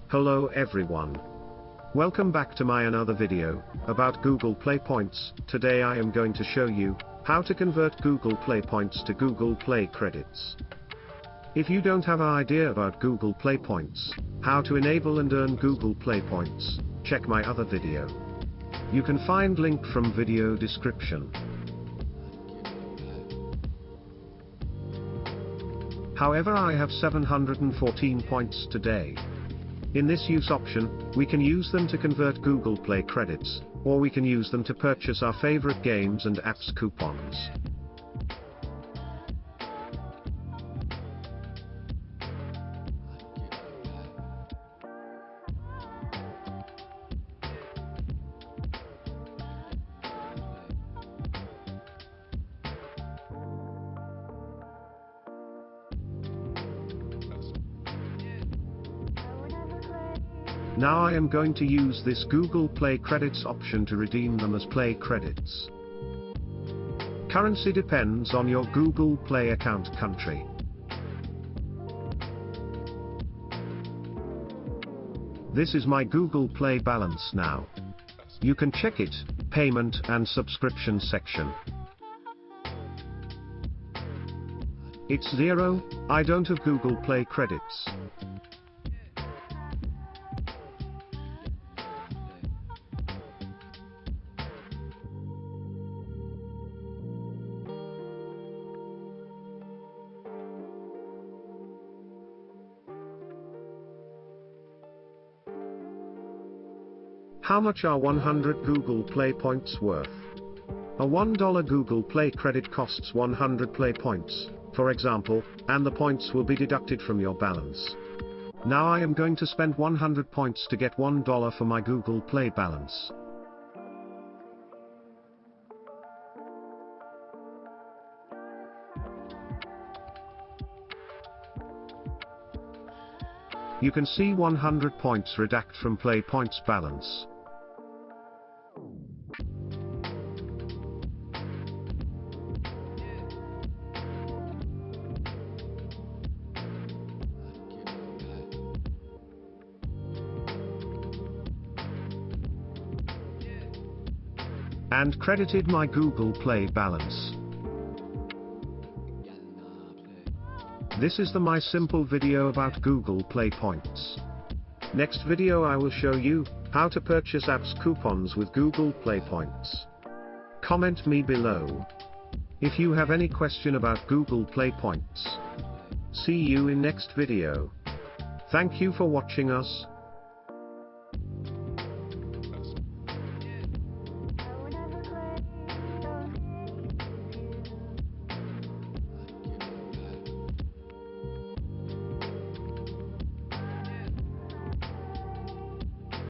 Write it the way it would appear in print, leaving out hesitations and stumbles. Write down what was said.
Hello everyone. Welcome back to my another video about Google Play Points. Today I am going to show you how to convert Google Play Points to Google Play credits. If you don't have an idea about Google Play Points, how to enable and earn Google Play Points, check my other video. You can find link from video description. However, I have 714 points today. In this use option, we can use them to convert Google Play credits, or we can use them to purchase our favorite games and apps coupons. Now I am going to use this Google Play Credits option to redeem them as Play credits. Currency depends on your Google Play account country. This is my Google Play balance now. You can check it, payment and subscription section. It's 0, I don't have Google Play credits. How much are 100 Google Play points worth? A $1 Google Play credit costs 100 Play points, for example, and the points will be deducted from your balance. Now I am going to spend 100 points to get $1 for my Google Play balance. You can see 100 points redact from Play Points balance. And credited my Google Play balance. This is my simple video about Google Play Points. Next video I will show you how to purchase apps coupons with Google Play Points. Comment me below if you have any question about Google Play Points. See you in next video. Thank you for watching us.